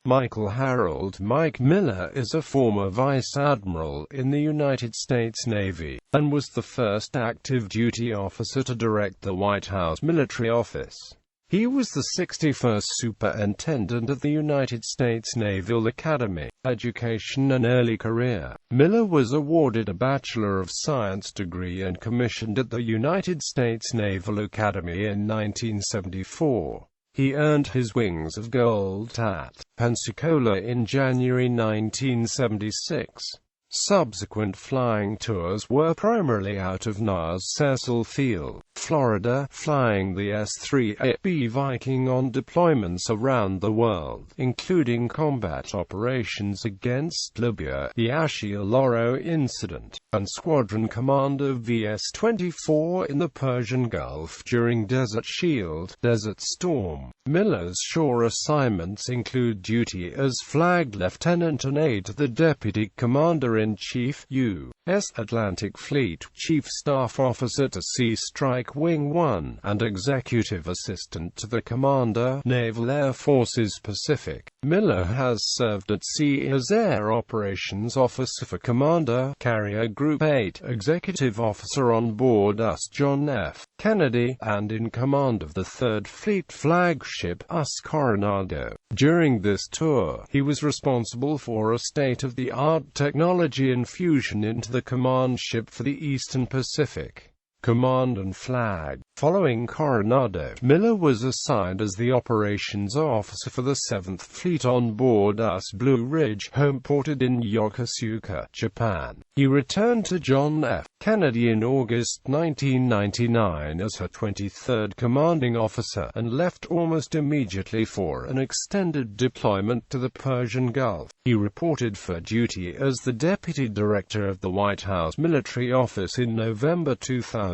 Michael Harold Mike Miller is a former Vice Admiral in the United States Navy, and was the first active duty officer to direct the White House Military Office. He was the 61st Superintendent of the United States Naval Academy. Education and early career. Miller was awarded a Bachelor of Science degree and commissioned at the United States Naval Academy in 1974. He earned his Wings of Gold at Pensacola in January 1976. Subsequent flying tours were primarily out of NAS Cecil Field, Florida, flying the S-3AB Viking on deployments around the world, including combat operations against Libya, the Ashioloro incident, and Squadron Commander VS-24 in the Persian Gulf during Desert Shield, Desert Storm. Miller's shore assignments include duty as Flag Lieutenant and aide to the Deputy Commander-in-Chief, U.S. Atlantic Fleet, Chief Staff Officer to Sea Strike Wing 1, and Executive Assistant to the Commander, Naval Air Forces Pacific. Miller has served at sea as Air Operations Officer for Commander, Carrier Group 8, Executive Officer on board US John F. Kennedy, and in command of the 3rd Fleet flagship US Coronado. During this tour, he was responsible for a state-of-the-art technology infusion into the command ship for the Eastern Pacific Command and Flag. Following Coronado, Miller was assigned as the operations officer for the 7th Fleet on board US Blue Ridge, homeported in Yokosuka, Japan. He returned to John F. Kennedy in August 1999 as her 23rd commanding officer, and left almost immediately for an extended deployment to the Persian Gulf. He reported for duty as the Deputy Director of the White House Military Office in November 2000.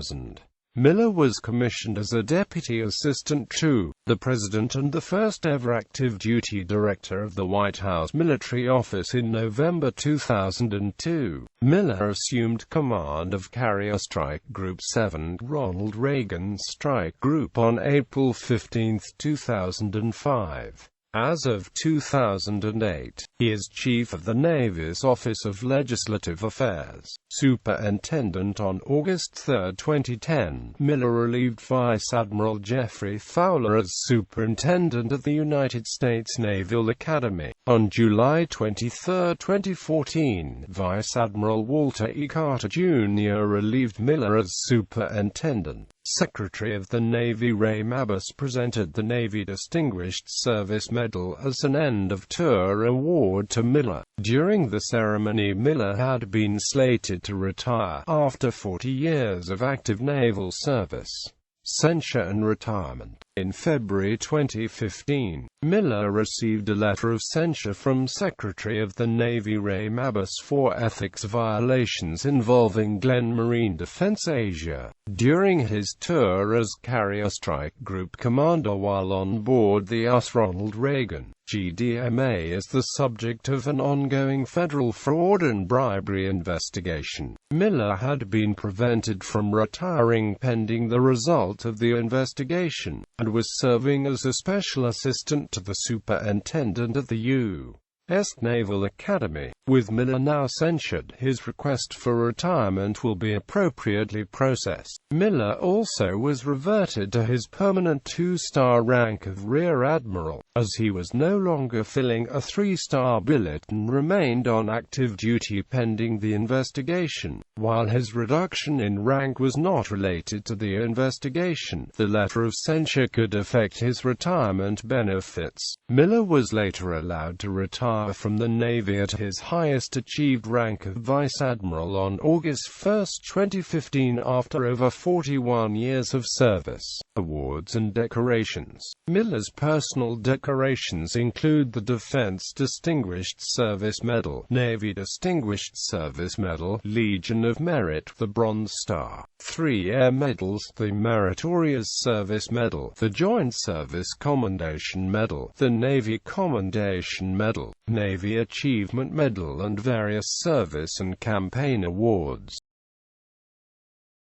Miller was commissioned as a Deputy Assistant to the President and the first ever active duty Director of the White House Military Office in November 2002. Miller assumed command of Carrier Strike Group 7, Ronald Reagan Strike Group on April 15, 2005. As of 2008, he is Chief of the Navy's Office of Legislative Affairs. Superintendent on August 3, 2010, Miller relieved Vice Admiral Jeffrey Fowler as Superintendent of the United States Naval Academy. On July 23, 2014, Vice Admiral Walter E. Carter, Jr. relieved Miller as Superintendent. Secretary of the Navy Ray Mabus presented the Navy Distinguished Service Medal as an end-of-tour award to Miller. During the ceremony, Miller had been slated to retire after 40 years of active naval service. Censure and retirement. In February 2015, Miller received a letter of censure from Secretary of the Navy Ray Mabus for ethics violations involving Glenn Marine Defense Asia. During his tour as Carrier Strike Group Commander while on board the US Ronald Reagan, GDMA is the subject of an ongoing federal fraud and bribery investigation. Miller had been prevented from retiring pending the result of the investigation, and was serving as a special assistant to the superintendent of the U.S. Naval Academy. With Miller now censured, his request for retirement will be appropriately processed. Miller also was reverted to his permanent 2-star rank of Rear Admiral, as he was no longer filling a 3-star billet and remained on active duty pending the investigation. While his reduction in rank was not related to the investigation, the letter of censure could affect his retirement benefits. Miller was later allowed to retire from the Navy at his highest achieved rank of Vice Admiral on August 1, 2015 after over 41 years of service. Awards and decorations. Miller's personal decorations include the Defense Distinguished Service Medal, Navy Distinguished Service Medal, Legion of Merit, the Bronze Star, 3 Air Medals, the Meritorious Service Medal, the Joint Service Commendation Medal, the Navy Commendation Medal, Navy Achievement Medal and various service and campaign awards.